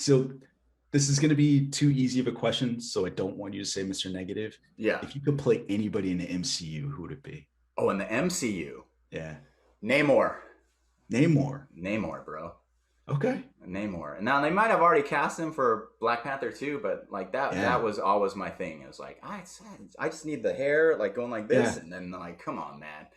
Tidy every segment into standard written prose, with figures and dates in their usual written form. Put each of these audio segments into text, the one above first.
So this is going to be too easy of a question, so I don't want you to say Mr. Negative. Yeah. If you could play anybody in the MCU, who would it be? Oh, in the MCU, Yeah. Namor. Name more. Namor, bro. Okay. Namor. Now they might have already cast him for Black Panther too, but like that Yeah. was always my thing. It was like I just need the hair like going like this, Yeah. and then like come on, man,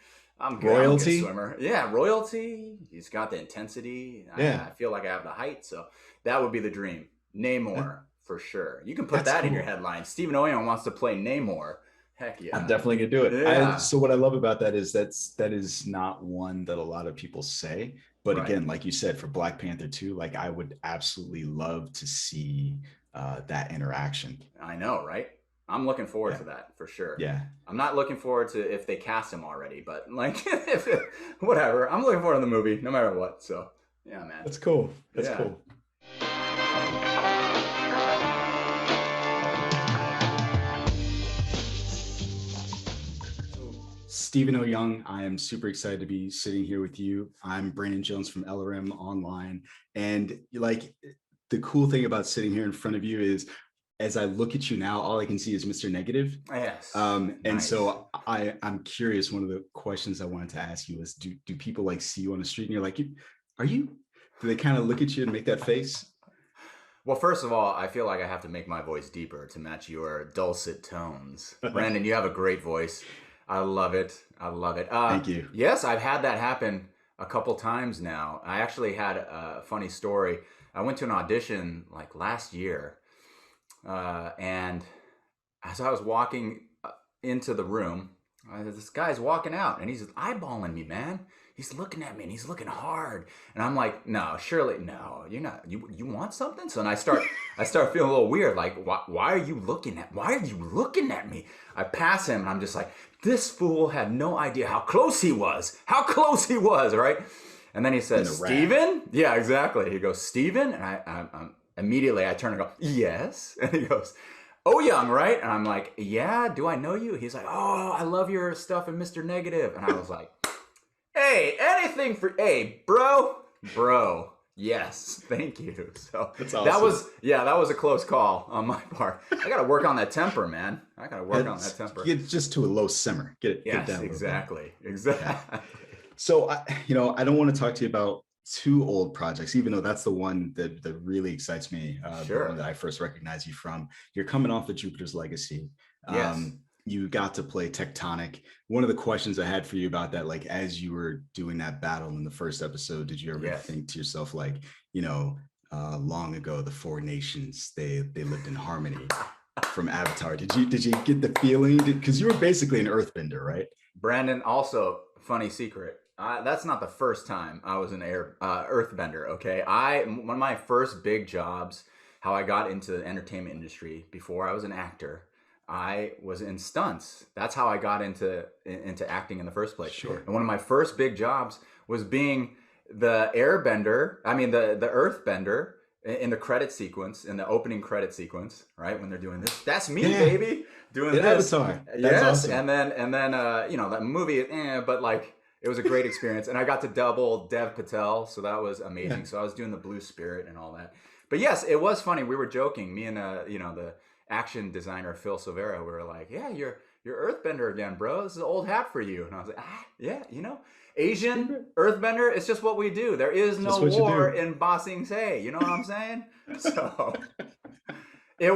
I'm good. I'm a good Royalty. swimmer. Yeah, royalty. He's got the intensity. Yeah. I feel like I have the height, so that would be the dream. That, Namor for sure. You can put that's that in your cool. headline. Stephen Oyoung wants to play Namor. Heck I'm yeah. definitely gonna do it. Yeah. So what I love about that is that is not one that a lot of people say. But Right. again, like you said, for Black Panther 2, like I would absolutely love to see that interaction. I know, right? I'm looking forward Yeah. to that for sure. Yeah. I'm not looking forward to if they cast him already, but like, if whatever. I'm looking forward to the movie no matter what. So, yeah, man. That's cool. That's Yeah. cool. So, Stephen Oyoung, I am super excited to be sitting here with you. I'm Brandon Jones from LRM Online. And like the cool thing about sitting here in front of you is as I look at you now, all I can see is Mr. Negative. Yes. And Nice. so I'm curious, one of the questions I wanted to ask you is do people like see you on the street and you're like, are you, do they kind of look at you and make that face? Well, first of all, I feel like I have to make my voice deeper to match your dulcet tones. Brandon, you have a great voice. I love it. I love it. Thank you. Yes, I've had that happen a couple times now. I actually had a funny story. I went to an audition like last year, and as I was walking into the room, this guy's walking out and he's eyeballing me, man. He's looking at me and he's looking hard, and I'm like, no, surely, no, you're not. You want something? So, and I start feeling a little weird. Like, why are you looking at? Why are you looking at me? I pass him and I'm just like, this fool had no idea how close he was. How close he was, right? And then he In says, the rat. Steven? Yeah, exactly. He goes, Steven? And I'm immediately I turn and go, yes. And he goes, Oyoung, right? And I'm like, yeah, do I know you? He's like, oh, I love your stuff in Mr. Negative. And I was like, hey, anything for, hey, bro, yes, thank you. So That's that awesome. was, yeah, that was a close call on my part. I got to work on that temper, man. I got to work on that It's, temper. get just to a low simmer. Get it Yes, down a little bit. exactly. Yeah. Exactly. So I don't want to talk to you about two old projects, even though that's the one that really excites me. The one Sure. that I first recognize you from. You're coming off of Jupiter's Legacy. Yes. You got to play Tectonic. One of the questions I had for you about that, like as you were doing that battle in the first episode, did you ever Yes. think to yourself, like, long ago the four nations they lived in harmony from Avatar? Did you get the feeling? Because you were basically an Earthbender, right? Brandon, also funny secret. That's not the first time I was an earthbender. Okay, one of my first big jobs, how I got into the entertainment industry before I was an actor. I was in stunts. That's how I got into acting in the first place. Sure. And one of my first big jobs was being the airbender. I mean the earthbender in the credit sequence, in the opening credit sequence, right when they're doing this. That's me, Yeah. baby, doing In this. Avatar. That's Yes, awesome. and then that movie, but like it was a great experience, and I got to double Dev Patel, so that was Yeah. amazing. So I was doing the Blue Spirit and all that. But yes, it was funny. We were joking, me and the action designer Phil Silvera. We were like, "Yeah, you're Earthbender again, bro. This is an old hat for you." And I was like, yeah, Asian Earthbender. It's just what we do. There is Just no what you war do. in Ba Sing Se. You know what I'm saying? So it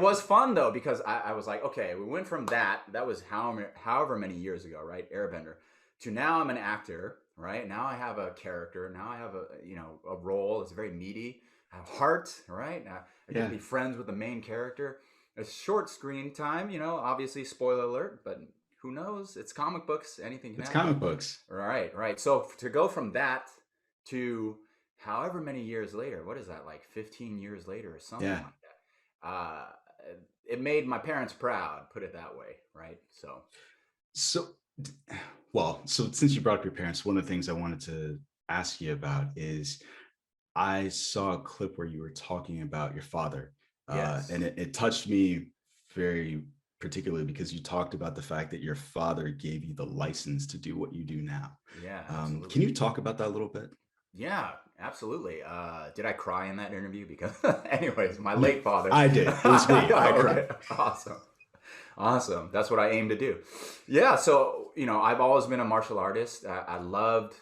was fun though, because I was like, okay, we went from that was however many years ago, right, Airbender, to now I'm an actor, right? Now I have a character. Now I have a role. It's very meaty. I have heart, right? Now I get to Yeah. be friends with the main character. It's short screen time, obviously spoiler alert, but who knows? It's comic books. Anything can It's happen. comic books. Right, right. So to go from that to however many years later, what is that, like 15 years later or something Yeah. like that? It made my parents proud, put it that way, right? So, So, so since you brought up your parents, one of the things I wanted to ask you about is I saw a clip where you were talking about your father, yes. and it touched me very particularly because you talked about the fact that your father gave you the license to do what you do now. Yeah, Can absolutely. you talk about that a little bit? Yeah, absolutely. Did I cry in that interview? Because, anyways, my You, late father. I did. It was me. I Okay, cried. awesome. Awesome. That's what I aim to do. Yeah. So, I've always been a martial artist. I loved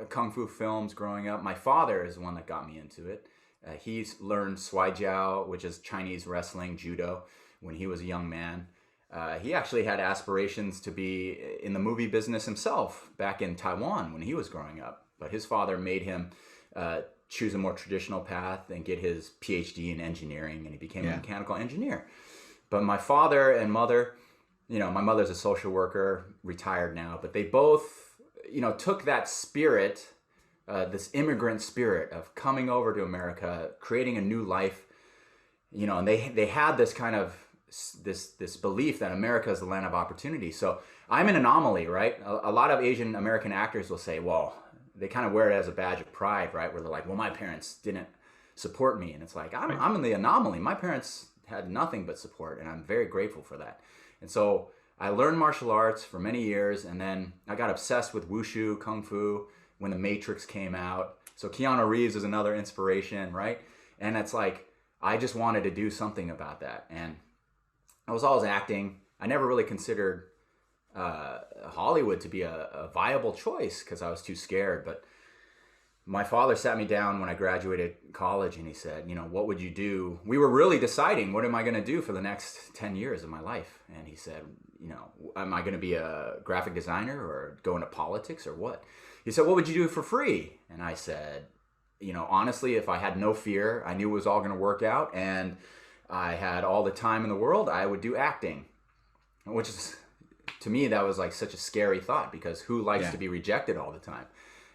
kung fu films growing up. My father is the one that got me into it. He's learned Swai Jiao, which is Chinese wrestling, judo, when he was a young man. He actually had aspirations to be in the movie business himself back in Taiwan when he was growing up. But his father made him choose a more traditional path and get his PhD in engineering, and he became a Yeah. mechanical engineer. But my father and mother, my mother's a social worker, retired now, but they both, took that spirit, this immigrant spirit of coming over to America, creating a new life, and they had this kind of this belief that America is the land of opportunity. So I'm an anomaly, right? A lot of Asian American actors will say, well, they kind of wear it as a badge of pride, right? Where they're like, well, my parents didn't support me, and it's like Right. I'm in the anomaly. My parents had nothing but support, and I'm very grateful for that. And so I learned martial arts for many years, and then I got obsessed with wushu, kung fu when The Matrix came out. So Keanu Reeves is another inspiration, right? And it's like I just wanted to do something about that, and I was always acting. I never really considered Hollywood to be a viable choice because I was too scared. But my father sat me down when I graduated college and he said, what would you do? We were really deciding, what am I going to do for the next 10 years of my life? And he said, am I going to be a graphic designer or go into politics or what? He said, what would you do for free? And I said, honestly, if I had no fear, I knew it was all going to work out, and I had all the time in the world, I would do acting, which is, to me, that was like such a scary thought because who likes Yeah. to be rejected all the time?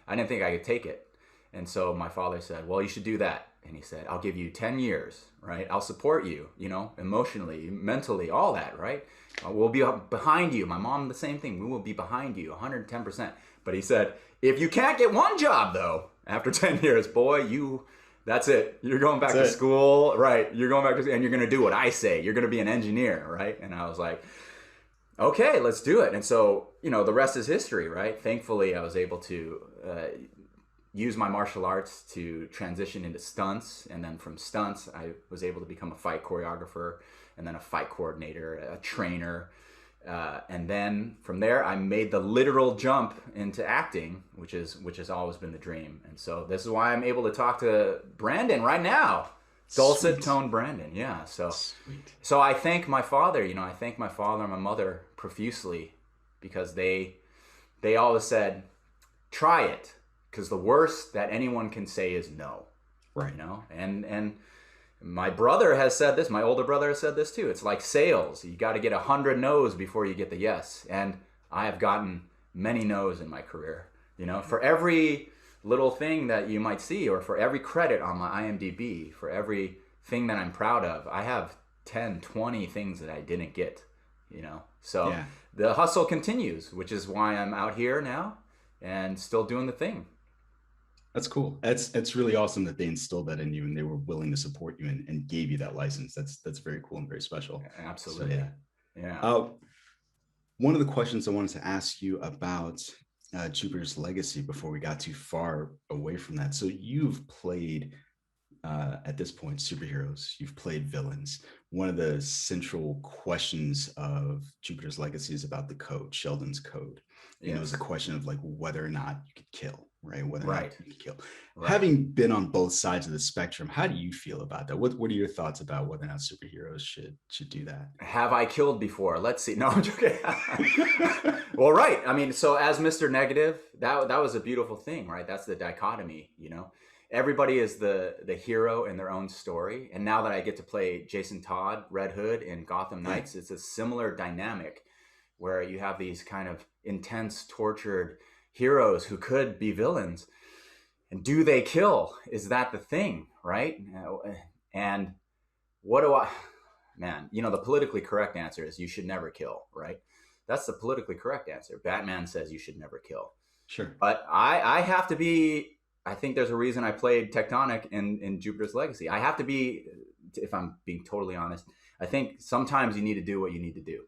I didn't think I could take it. And so my father said, well, you should do that. And he said, I'll give you 10 years, right? I'll support you, emotionally, mentally, all that, right? We'll be behind you. My mom, the same thing. We will be behind you 110%. But he said, if you can't get one job, though, after 10 years, boy, that's it. You're going back to That's it. school, right? You're going back to, and you're going to do what I say. You're going to be an engineer, right? And I was like, okay, let's do it. And so, the rest is history, right? Thankfully, I was able to use my martial arts to transition into stunts. And then from stunts, I was able to become a fight choreographer and then a fight coordinator, a trainer. And then from there, I made the literal jump into acting, which has always been the dream. And so this is why I'm able to talk to Brandon right now. Dulcet Sweet. tone Brandon, yeah. So Sweet. so I thank my father. I thank my father and my mother profusely because they always said, try it, because the worst that anyone can say is no. Right. And my brother has said this. My older brother has said this too. It's like sales. You got to get 100 no's before you get the yes. And I have gotten many no's in my career. For every little thing that you might see, or for every credit on my IMDb, for every thing that I'm proud of, I have 10, 20 things that I didn't get. So Yeah. the hustle continues, which is why I'm out here now and still doing the thing. That's cool. It's really awesome that they instilled that in you and they were willing to support you and gave you that license. That's very cool and very special. So Absolutely. yeah. Yeah. Uh, one of the questions I wanted to ask you about Jupiter's Legacy before we got too far away from that. So you've played at this point superheroes, you've played villains. One of the central questions of Jupiter's Legacy is about the code, Sheldon's code. It's a Yes. question of like whether or not you could kill, right? Whether or not Right. you could kill. Right. Having been on both sides of the spectrum, how do you feel about that? What are your thoughts about whether or not superheroes should do that? Have I killed before? Let's see. No, I'm joking. Well, right. I mean, so as Mr. Negative, that was a beautiful thing, right? That's the dichotomy. Everybody is the hero in their own story. And now that I get to play Jason Todd, Red Hood in Gotham Yeah. Knights, it's a similar dynamic where you have these kind of intense, tortured heroes who could be villains. And do they kill? Is that the thing, right? And what do I, man, the politically correct answer is you should never kill, right? That's the politically correct answer. Batman says you should never kill. Sure. But I have to be, I think there's a reason I played Tectonic in Jupiter's Legacy. I have to be, if I'm being totally honest, I think sometimes you need to do what you need to do.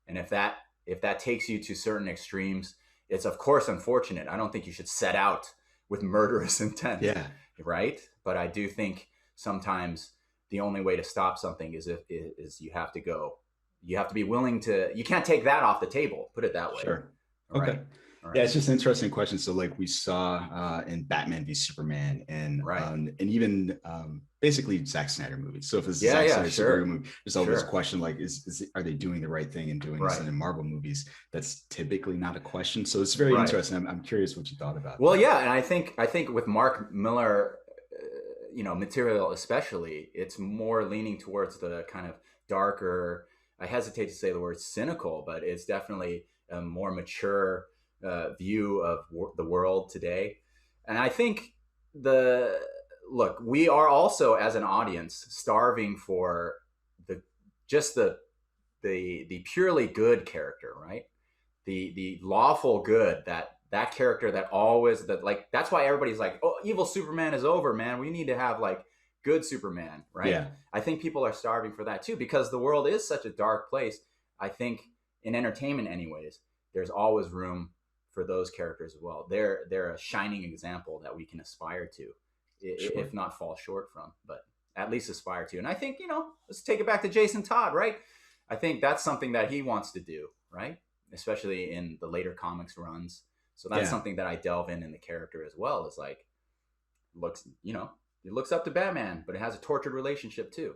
And if that takes you to certain extremes, it's of course unfortunate. I don't think you should set out with murderous intent, Yeah, right? But I do think sometimes the only way to stop something is you have to be willing to, you can't take that off the table, put it that way. sure. All Okay. right. All Yeah, right. it's just an interesting question. So, like we saw in Batman v Superman, Right. and even basically Zack Snyder movies. So, if it's a Yeah, Zack yeah, Snyder superhero sure. movie, there's always a Sure. question like, are they doing the right thing and doing this? Right. And in Marvel movies, that's typically not a question. So, it's very Right. interesting. I'm curious what you thought about Well, that. yeah, and I think with Mark Miller, material especially, it's more leaning towards the kind of darker. I hesitate to say the word cynical, but it's definitely a more mature view of the world today. And I think the look, we are also as an audience starving for the just the purely good character, right? The lawful good, that character that always, that like, that's why everybody's like, oh, evil Superman is over, man, we need to have like good Superman, right? Yeah, I think people are starving for that too, because the world is such a dark place. I think in entertainment anyways, there's always room for those characters as well. They're a shining example that we can aspire to, sure. if not fall short from, but at least aspire to. And I think, let's take it back to Jason Todd, right? I think that's something that he wants to do, right? Especially in the later comics runs. So that's Yeah. something that I delve in the character as well. Is like, looks, it looks up to Batman, but it has a tortured relationship too.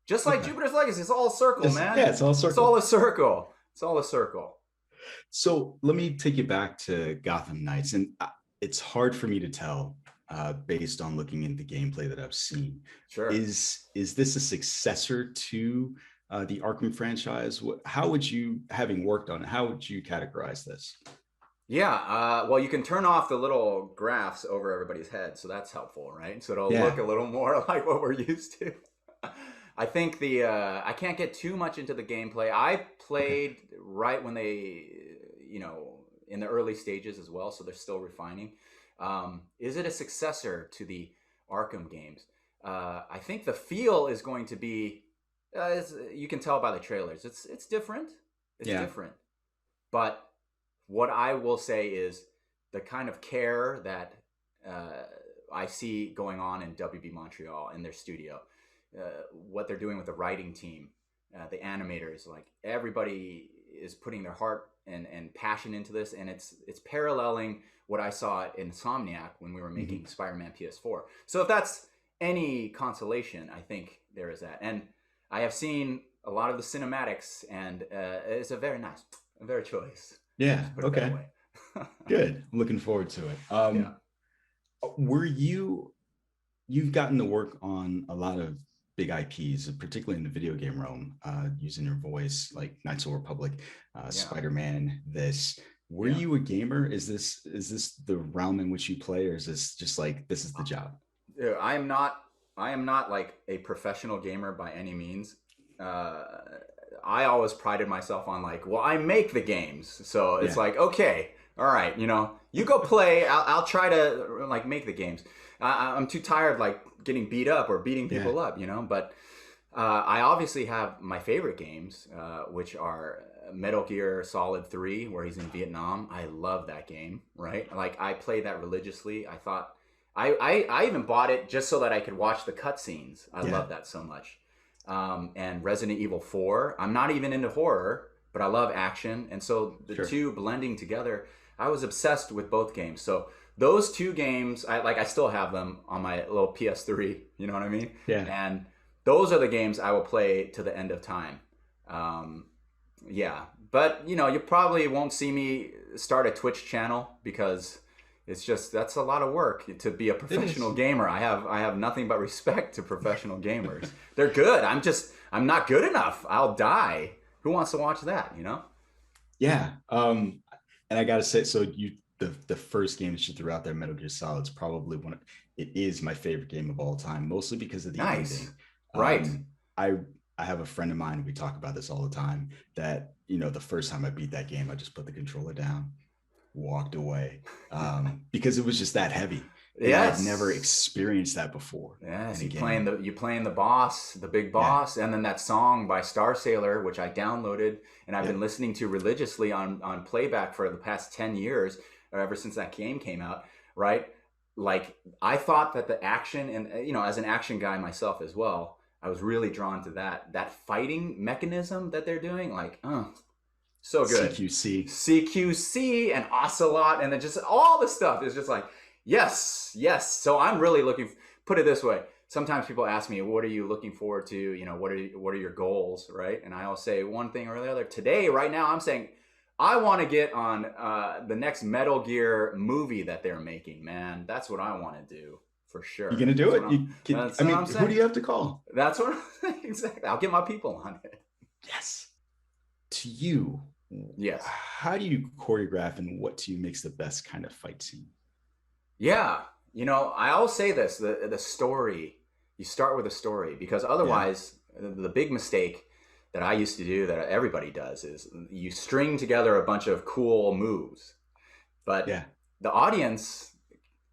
Just like Okay. Jupiter's Legacy, it's all a circle, Yeah, man. it's all It's all circle. a circle. It's all a circle. So let me take you back to Gotham Knights, and it's hard for me to tell based on looking into the gameplay that I've seen. Sure. Is this a successor to the Arkham franchise? How would you, having worked on it, how would you categorize this? Yeah. Well, you can turn off the little graphs over everybody's head, so that's helpful, right? So it'll look Yeah. a little more like what we're used to. I think I can't get too much into the gameplay. I Okay. played right when they, in the early stages as well, so they're still refining. Is it a successor to the Arkham games? I think the feel is going to be, you can tell by the trailers. It's different. It's Yeah. different. But what I will say is the kind of care that I see going on in WB Montreal in their studio, what they're doing with the writing team, the animators, like everybody is putting their heart and passion into this, and it's paralleling what I saw at Insomniac when we were making Mhm. Spider-Man PS4. So if that's any consolation, I think there is that. And I have seen a lot of the cinematics, and it's a very nice, a very choice. Yeah. Just put it that Okay. way. Good. I'm looking forward to it. Yeah, Were you've gotten to work on a lot of big IPs, particularly in the video game realm, using your voice, like Knights of the Republic, yeah, Spider-Man. This, were yeah. you a gamer? Is this the realm in which you play, or is this just like this is the job? I am not. I am not like a professional gamer by any means. Uh, I always prided myself on like, well, I make the games, so it's Yeah, like, okay, all right, you go play. I'll try to like make the games. I'm too tired like getting beat up or beating yeah, people up, But I obviously have my favorite games, which are Metal Gear Solid 3, where he's in Vietnam. I love that game, right? Like, I played that religiously. I thought, I even bought it just so that I could watch the cutscenes. I yeah. love that so much. And Resident Evil 4. I'm not even into horror, but I love action. And so the Sure. two blending together, I was obsessed with both games. So those two games, I still have them on my little PS3. You know what I mean? Yeah. And those are the games I will play to the end of time. Um, yeah, but you probably won't see me start a Twitch channel because it's just, that's a lot of work to be a It is. professional gamer. I have nothing but respect to professional gamers. They're good. I'm not good enough. I'll die. Who wants to watch that? Yeah. And I gotta say, so the first game that you threw out there, Metal Gear Solid, is probably it is my favorite game of all time, mostly because of the Nice. ending. Right. I have a friend of mine, we talk about this all the time, that the first time I beat that game, I just put the controller down, walked away, because it was just that heavy. And I had never Yes. experienced that before in Yes, a you game. playing the boss, the big Yeah. boss, and then that song by Star Sailor, which I downloaded and I've been Yep. listening to religiously on playback for the past 10 years, or ever since that game came out, right? like I thought that the action, and as an action guy myself as well, I was really drawn to that fighting mechanism that they're doing. Like, so good. CQC. CQC and Ocelot, and then just all the stuff is just like, yes, yes. So I'm really looking. Put it this way: sometimes people ask me, "What are you looking forward to? What are your goals?" Right? And I always say one thing or the other. Today, right now, I'm saying I want to get on the next Metal Gear movie that they're making. Man, that's what I want to do for You're sure. gonna do it? You can, That's I what mean, I'm who do saying. you have to call? That's what exactly. I'll get my people on it. Yes. To you, Yes. how do you choreograph and what to you makes the best kind of fight scene? Yeah, I always say this: the story. You start with a story because Yeah. otherwise, the big mistake that I used to do, that everybody does, is you string together a bunch of cool moves, but Yeah. the audience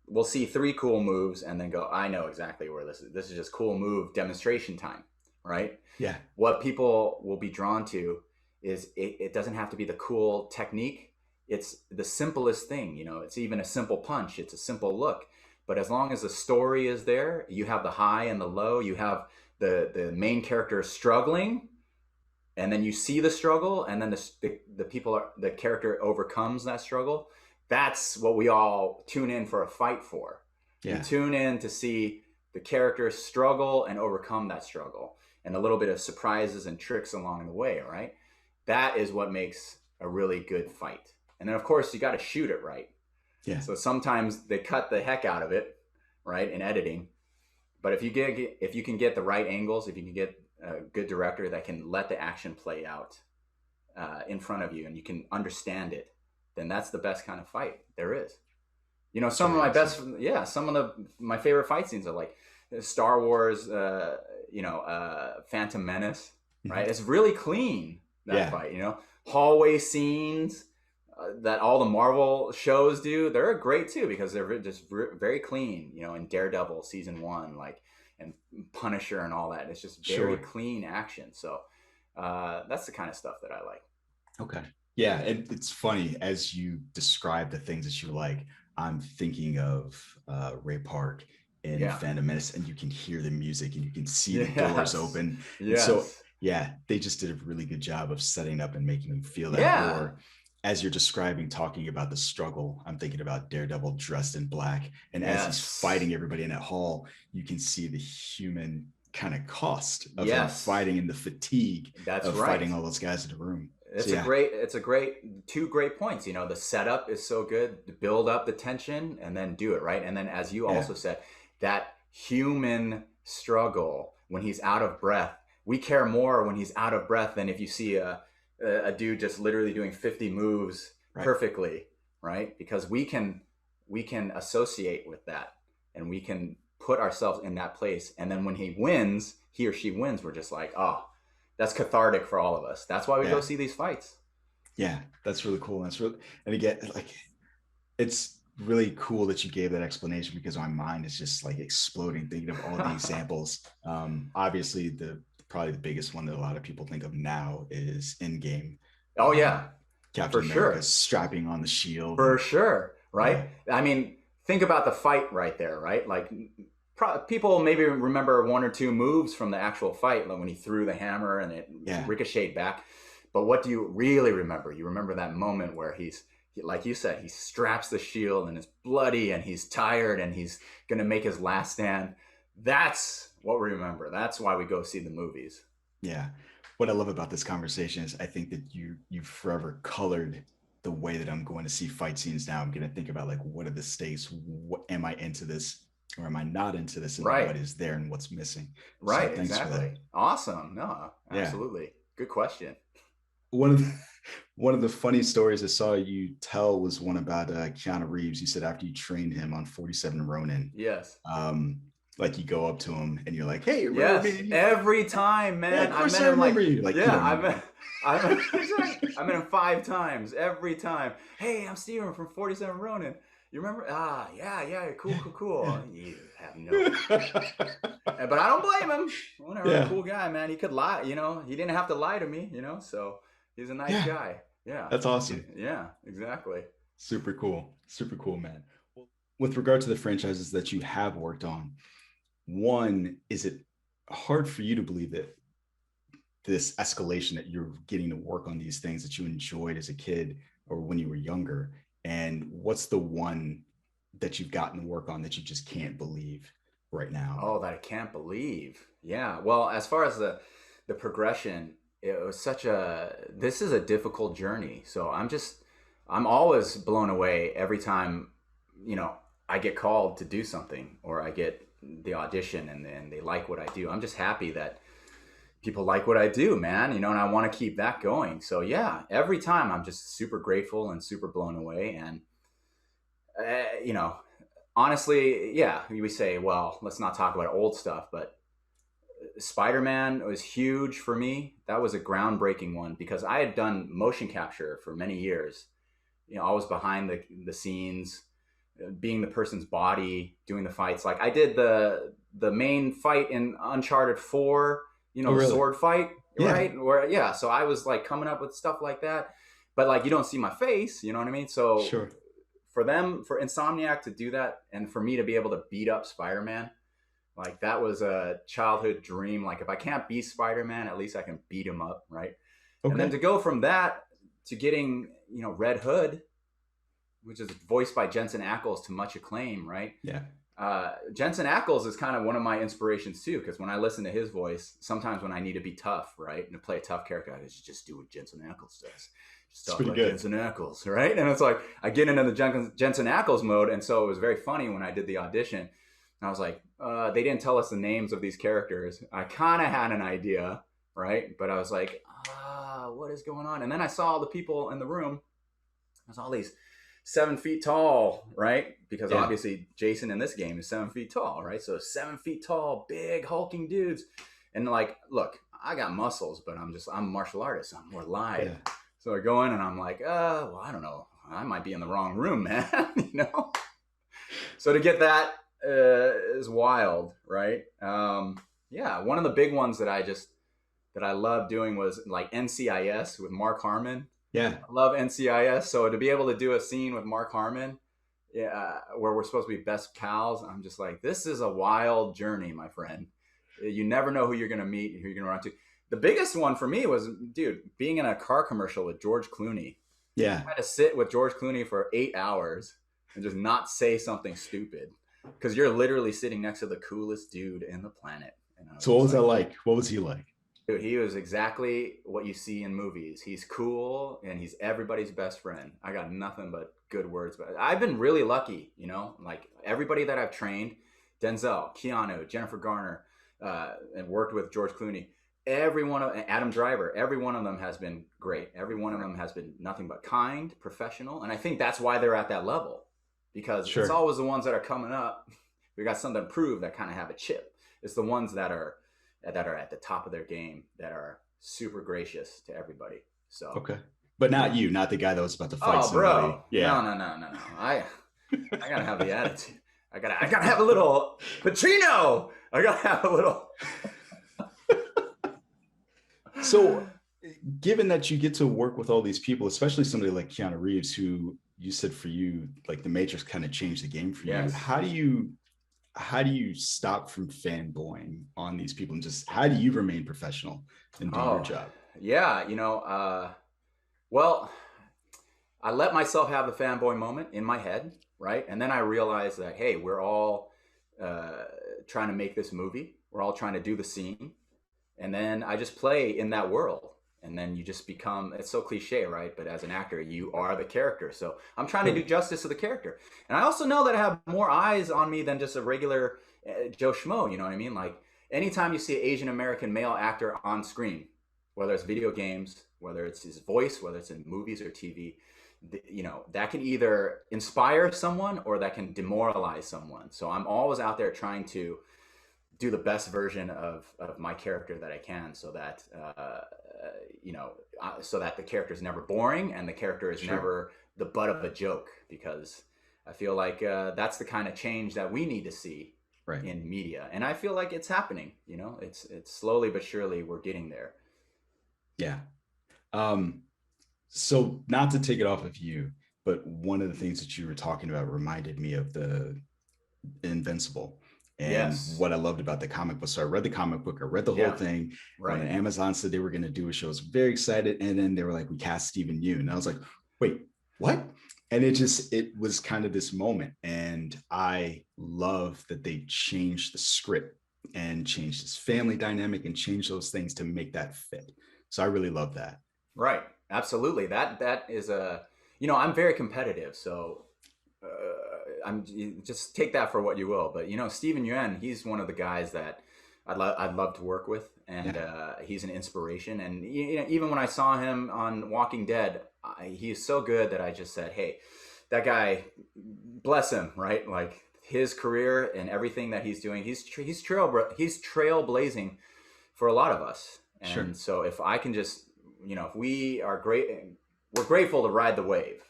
will see three cool moves and then go, "I know exactly where this is. This is just cool move demonstration time," right? Yeah. What people will be drawn to is it doesn't have to be the cool technique. It's the simplest thing. It's even a simple punch. It's a simple look. But as long as the story is there, you have the high and the low, you have the main character struggling, and then you see the struggle, and then the character overcomes that struggle. That's what we all tune in for a fight for. You Yeah. tune in to see the character struggle and overcome that struggle, and a little bit of surprises and tricks along the way, right? That is what makes a really good fight. And then of course you got to shoot it right. Yeah. So sometimes they cut the heck out of it, right, in editing. But if you can get the right angles, if you can get a good director that can let the action play out in front of you, and you can understand it, then that's the best kind of fight there is. It's Some of really my awesome. best, yeah, some of my favorite fight scenes are like Star Wars, Phantom Menace, Mhm. right? It's really clean, that Yeah. fight. Hallway scenes that all the Marvel shows do. They're great too because they're just very clean. In Daredevil season 1, like, and Punisher and all that. It's just very Sure. clean action. So that's the kind of stuff that I like. Okay. Yeah, and it's funny as you describe the things that you like. I'm thinking of Ray Park in Yeah. Phantom Menace, and you can hear the music and you can see the doors Yes. open. And so, Yes. yeah, they just did a really good job of setting up and making you feel that. Yeah. Or as you're describing, talking about the struggle, I'm thinking about Daredevil dressed in black. And as he's Yes. fighting everybody in that hall, you can see the human kind of cost of him Yes. fighting and the fatigue That's of right. fighting all those guys in the room. So, It's a yeah. great, it's a great, two great points. The setup is so good to build up the tension and then do it, right? And then, as you Yeah. also said, that human struggle when he's out of breath. We care more when he's out of breath than if you see a dude just literally doing 50 moves Right. perfectly, right? Because we can associate with that, and we can put ourselves in that place. And then when he or she wins, we're just like, oh, that's cathartic for all of us. That's why we go Yeah. see these fights. Yeah. That's really cool. That's really, and again, like, it's really cool that you gave that explanation because my mind is just like exploding thinking of all the examples. Obviously, the probably the biggest one that a lot of people think of now is in-game. Oh yeah, Captain for America sure, strapping on the shield for and sure. yeah, Right? I mean, think about the fight right there. Right? Like, people maybe remember one or two moves from the actual fight, like when he threw the hammer and it yeah, ricocheted back. But what do you really remember? You remember that moment where like you said, he straps the shield and it's bloody and he's tired and he's gonna make his last stand. That's what we remember. That's why we go see the movies. yeah. What I love about this conversation is I think that you've forever colored the way that I'm going to see fight scenes now. I'm going to think about like what are the stakes? What am I into this or am I not into this? And Right. what is there and what's missing? So Right, thanks for that. exactly. Awesome. No, Yeah. absolutely. Good question. One of the, one of the funny stories I saw you tell was one about Keanu Reeves. You said after you trained him on 47 Ronin, Yes. um, like you go up to him and you're like, "Hey, remember Yes. me?" Every time, Yeah, of man. I course met I him remember like, you. Like you yeah, don't know me. I met him 5 times. Every time. Hey, I'm Steven from 47 Ronin. You remember? Ah, yeah, yeah. Cool, Yeah, cool, cool. yeah, You have no. But I don't blame him. Whatever, yeah, cool guy, man. He could lie, he didn't have to lie to me, so he's a nice yeah. guy. Yeah. That's awesome. Yeah, exactly. Super cool. Super cool, man. Well, with regard to the franchises that you have worked on, one, is it hard for you to believe that this escalation that you're getting to work on these things that you enjoyed as a kid or when you were younger? And what's the one that you've gotten to work on that you just can't believe right now? Oh, that I can't believe. Yeah. Well, as far as the progression, it was such a this is a difficult journey. So I'm always blown away every time, you know, I get called to do something or I get the audition and they like what I do. I'm just happy that people like what I do, man, you know, and I want to keep that going. So yeah, every time I'm just super grateful and super blown away. And, you know, honestly, yeah, we say, well, let's not talk about old stuff, but Spider-Man was huge for me. That was a groundbreaking one because I had done motion capture for many years. You know, I was behind the scenes, being the person's body, doing the fights. Like I did the main fight in Uncharted 4, you Oh, know, the really? sword fight, Yeah, right? Where yeah, so I was like coming up with stuff like that. But like you don't see my face, you know what I mean? So sure. for Insomniac to do that and for me to be able to beat up Spider-Man, like that was a childhood dream. Like if I can't beat Spider-Man, at least I can beat him up, right? And then Okay. to go from that to getting, you know, Red Hood, which is voiced by Jensen Ackles to much acclaim, right? Yeah. Jensen Ackles is kind of one of my inspirations too, because when I listen to his voice, sometimes when I need to be tough, right, and to play a tough character, I just do what Jensen Ackles does. Just It's talk pretty like good. Jensen Ackles, right? And it's like I get into the Jensen Ackles mode, and so it was very funny when I did the audition. I was like, they didn't tell us the names of these characters. I kind of had an idea, right? But I was like, what is going on? And then I saw all the people in the room. There's all these 7 feet tall, right? Because Yeah. obviously Jason in this game is 7 feet tall, right? So 7 feet tall, big hulking dudes. And like, look, I got muscles, but I'm a martial artist. So I'm more lithe. Yeah. So I go in and I'm like, well, I don't know. I might be in the wrong room, man. you know? So to get that is wild, right? Yeah, one of the big ones that I love doing was like NCIS with Mark Harmon. Yeah. I love NCIS. So to be able to do a scene with Mark Harmon, yeah, where we're supposed to be best pals, I'm just like, this is a wild journey, my friend. You never know who you're gonna meet, who you're gonna run to. The biggest one for me was, dude, being in a car commercial with George Clooney. Yeah. I had to sit with George Clooney for 8 hours and just not say something stupid because you're literally sitting next to the coolest dude in the planet. And I was So what just was that like, like? What was he like? dude, he was exactly what you see in movies. He's cool and he's everybody's best friend. I got nothing but good words. But I've been really lucky, you know, like everybody that I've trained, Denzel, Keanu, Jennifer Garner, and worked with George Clooney. Every one of Adam Driver, every one of them has been great. Every one of them has been nothing but kind, professional, and I think that's why they're at that level because it's Sure. always the ones that are coming up. We got something to prove that kind of have a chip. It's the ones that are at the top of their game that are super gracious to everybody. So Okay. But not yeah. you, not the guy that was about to fight Oh, bro. somebody. No, Yeah. no, no, no, no. I gotta have the attitude. I gotta have a little Pacino. I gotta have a little. So, given that you get to work with all these people, especially somebody like Keanu Reeves, who you said for you, like the Matrix kind of changed the game for you. Yes. How do you stop from fanboying on these people and just how do you remain professional and do your Oh, job? yeah. Well, I let myself have the fanboy moment in my head, right? And then I realized that, hey, we're all uh, trying to make this movie. We're all trying to do the scene. And then I just play in that world. And then you just become, it's so cliche, right? But as an actor, you are the character. So I'm trying to do Sure. justice to the character. And I also know that I have more eyes on me than just a regular Joe Schmo, you know what I mean? Like anytime you see an Asian American male actor on screen, whether it's video games, whether it's his voice, whether it's in movies or TV, you know, that can either inspire someone or that can demoralize someone. So I'm always out there trying to do the best version of my character that I can, so that so that the character is never boring and the character is Sure. never the butt of a joke. Because I feel like that's the kind of change that we need to see Right. in media, and I feel like it's happening. You know, it's slowly but surely we're getting there. Yeah. Um, so not to take it off of you, but one of the things that you were talking about reminded me of the Invincible. And Yes. what I loved about the comic book, so I read the comic book, I read the whole Yeah. thing. When Right. Amazon said they were going to do a show, I was very excited. And then they were like, we cast Stephen Yeun. And I was like, wait, what? And it was kind of this moment. And I love that they changed the script and changed his family dynamic and changed those things to make that fit. So I really love that. Right. Absolutely. That is a, I'm very competitive, so I'm just take that for what you will. But Stephen Yuen, he's one of the guys that I'd love to work with, and Yeah. he's an inspiration. And even when I saw him on Walking Dead, he's so good that I just said, hey, that guy, bless him, right? Like his career and everything that he's doing, he's trailblazing for a lot of us. Sure. And so if I can just, if we are great, we're grateful to ride the wave.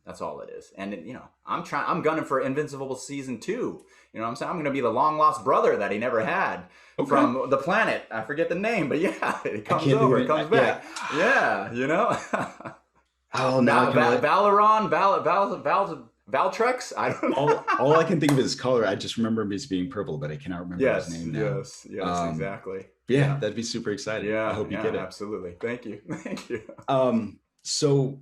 That's all it is. And I'm gunning for Invincible season 2. You know what I'm saying? I'm going to be the long lost brother that he never had Okay. from the planet. I forget the name, but yeah, it I comes can't think of over, it it. comes Yeah. back. Yeah, Oh, now I can only, Valeron, Valtrex. I don't know. all I can think of is color. I just remember him as being purple, but I cannot remember his Yes, name now. yes, yes, Um, exactly. yeah, Yeah, that'd be super exciting. I yeah, hope you yeah, get it. absolutely. Thank you, thank you. So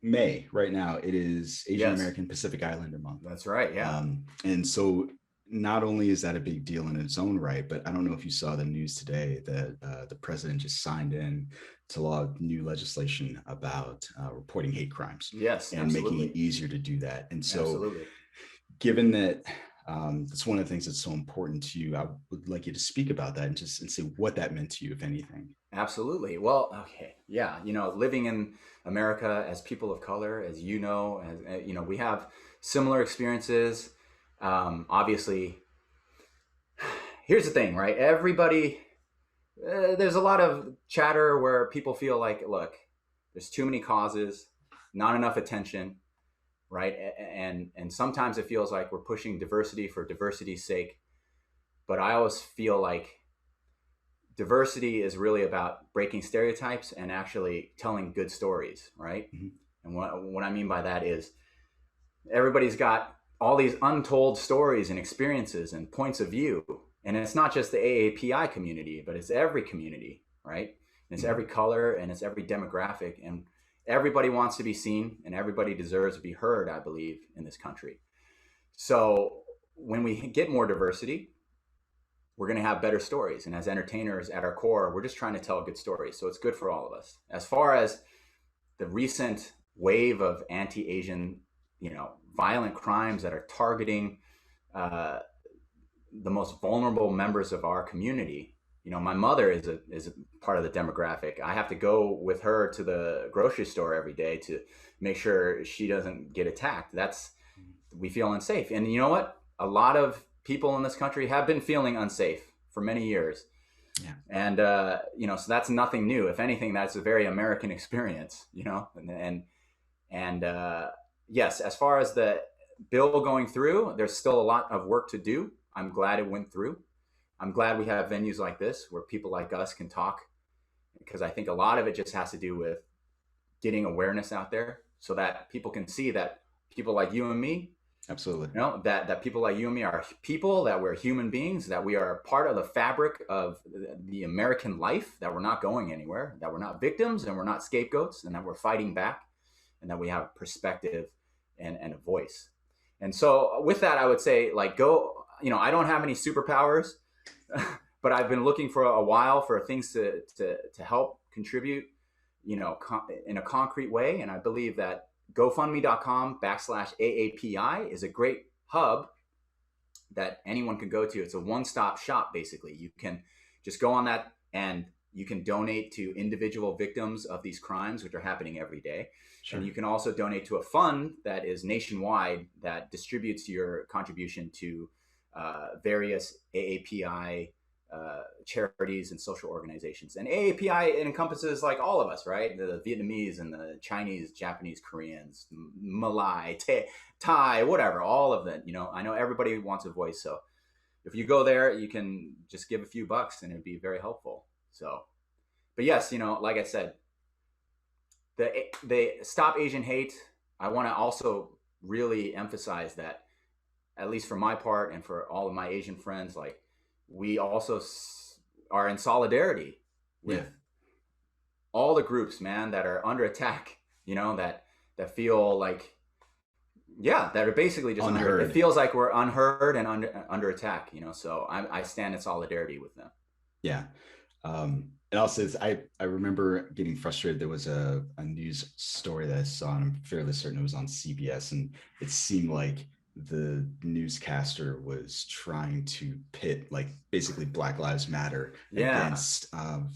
May right now it is Asian Yes, American Pacific Islander Month. that's right. Yeah. And so not only is that a big deal in its own right, but I don't know if you saw the news today that the president just signed in to law new legislation about reporting hate crimes Yes, and making it absolutely. easier to do that. And so, Absolutely. given that that's one of the things that's so important to you, I would like you to speak about that and just and say what that meant to you, if anything. Absolutely. Well, okay. Yeah. Living in America as people of color, as we have similar experiences. Obviously, here's the thing, right? Everybody, there's a lot of chatter where people feel like, look, there's too many causes, not enough attention, right? And sometimes it feels like we're pushing diversity for diversity's sake. But I always feel like diversity is really about breaking stereotypes and actually telling good stories, right? Mhm. And what I mean by that is everybody's got all these untold stories and experiences and points of view. And it's not just the AAPI community, but it's every community, right? And it's Mhm. every color and it's every demographic. And everybody wants to be seen and everybody deserves to be heard, I believe, in this country. So when we get more diversity, we're going to have better stories. And as entertainers at our core, we're just trying to tell good stories. So it's good for all of us. As far as the recent wave of anti-Asian, violent crimes that are targeting uh, the most vulnerable members of our community. My mother is a part of the demographic. I have to go with her to the grocery store every day to make sure she doesn't get attacked. We feel unsafe. And you know what? A lot of people in this country have been feeling unsafe for many years. Yeah. And, so that's nothing new. If anything, that's a very American experience, and yes, as far as the bill going through, there's still a lot of work to do. I'm glad it went through. I'm glad we have venues like this where people like us can talk, because I think a lot of it just has to do with getting awareness out there so that people can see that people like you and me, Absolutely. that people like you and me are people, that we're human beings, that we are part of the fabric of the American life, that we're not going anywhere, that we're not victims and we're not scapegoats, and that we're fighting back, and that we have perspective and a voice. And so with that, I would say, like, go, I don't have any superpowers, but I've been looking for a while for things to help contribute, in a concrete way. And I believe that GoFundMe.com/AAPI is a great hub that anyone can go to. It's a one-stop shop, basically. You can just go on that and you can donate to individual victims of these crimes, which are happening every day. Sure. And you can also donate to a fund that is nationwide that distributes your contribution to various AAPI charities and social organizations. And AAPI encompasses like all of us, right? The Vietnamese and the Chinese, Japanese, Koreans, Malay, Thai, whatever, all of them. I know everybody wants a voice. So if you go there, you can just give a few bucks and it'd be very helpful. So, but yes, like I said, the Stop Asian Hate I want to also really emphasize that, at least for my part and for all of my Asian friends, like we also are in solidarity Yeah. with all the groups, man, that are under attack. That feel like, yeah, that are basically just under. It Unheard. feels like we're unheard and under attack. So I stand in solidarity with them. Yeah. And also, I remember getting frustrated. There was a news story that I saw, and I'm fairly certain it was on CBS, and it seemed like the newscaster was trying to pit, like, basically Black Lives Matter Yeah, against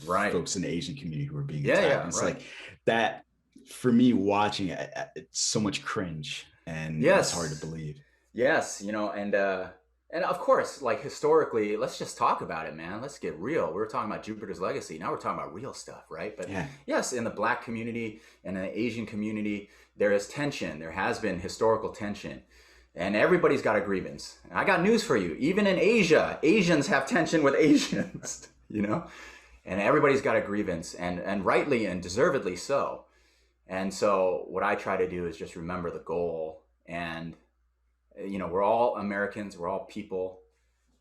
right. folks in the Asian community who were being Yeah, attacked. yeah, And it's right. like that, for me watching it, it's so much cringe, and it's hard to Yes, believe. yes, and of course, like historically, let's just talk about it, man. Let's get real. We were talking about Jupiter's legacy. Now we're talking about real stuff, right? But Yeah. yes, in the Black community and in the Asian community, there is tension. There has been historical tension, and everybody's got a grievance. And I got news for you. Even in Asia, Asians have tension with Asians. And everybody's got a grievance, and rightly and deservedly so. And so, what I try to do is just remember the goal. And we're all Americans, we're all people,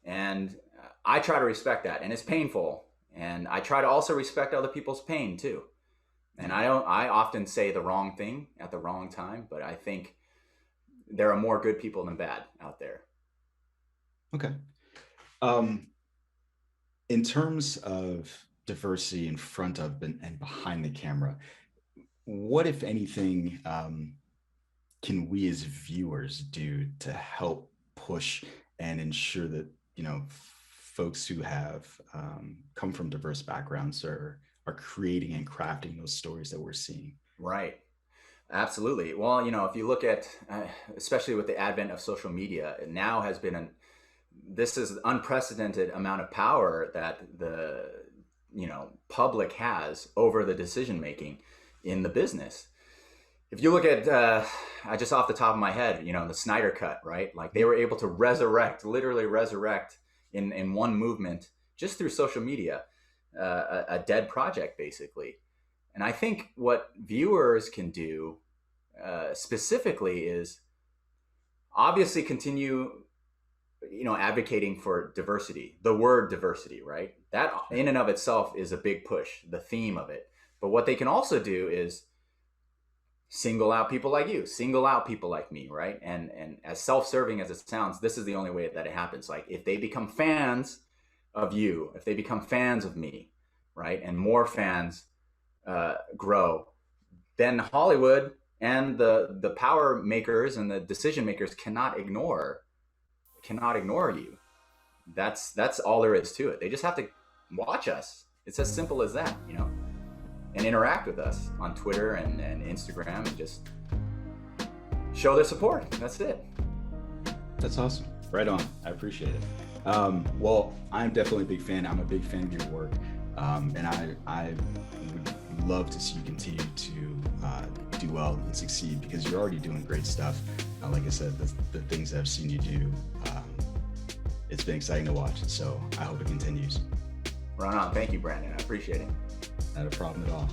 and I try to respect that. And it's painful, and I try to also respect other people's pain too. And Yeah. I often say the wrong thing at the wrong time, but I think there are more good people than bad out there. Okay. Um, in terms of diversity in front of and behind the camera, what, if anything, can we as viewers do to help push and ensure that, folks who have come from diverse backgrounds are creating and crafting those stories that we're seeing? Right. Absolutely. Well, if you look at, especially with the advent of social media, it now has been this is unprecedented amount of power that the public has over the decision making in the business. If you look at, I just off the top of my head, the Snyder Cut, right? Like they were able to literally resurrect in one movement just through social media, a dead project basically. And I think what viewers can do specifically is obviously continue advocating for diversity, the word diversity, right? That in and of itself is a big push, the theme of it. But what they can also do is single out people like you, single out people like me, right? And as self-serving as it sounds, this is the only way that it happens. Like if they become fans of you, if they become fans of me, right? And more fans grow, then Hollywood and the power makers and the decision makers cannot ignore you. That's all there is to it. They just have to watch us. It's as simple as that, and interact with us on Twitter and Instagram, and just show their support. That's it. That's awesome. Right on. I appreciate it. Well, I'm definitely a big fan. I'm a big fan of your work. And I would love to see you continue to do well and succeed, because you're already doing great stuff. Like I said, the things that I've seen you do, it's been exciting to watch. So I hope it continues. Right on. Thank you, Brandon. I appreciate it. Not a problem at all.